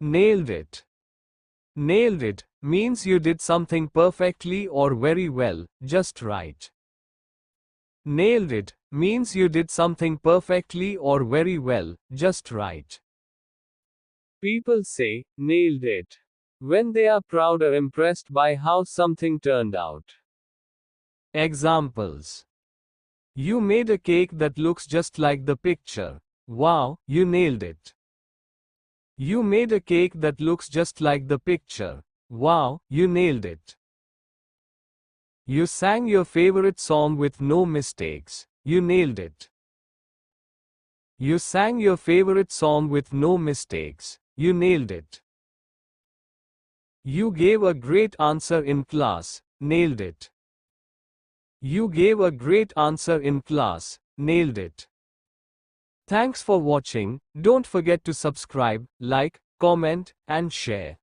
Nailed it. Nailed it means you did something perfectly or very well, just right. Nailed it means you did something perfectly or very well, just right. People say, nailed it, when they are proud or impressed by how something turned out. Examples. You made a cake that looks just like the picture. Wow, you nailed it. You made a cake that looks just like the picture. Wow, you nailed it. You sang your favorite song with no mistakes. You nailed it. You sang your favorite song with no mistakes. You nailed it. You gave a great answer in class. Nailed it. You gave a great answer in class. Nailed it. Thanks for watching. Don't forget to subscribe, like, comment, and share.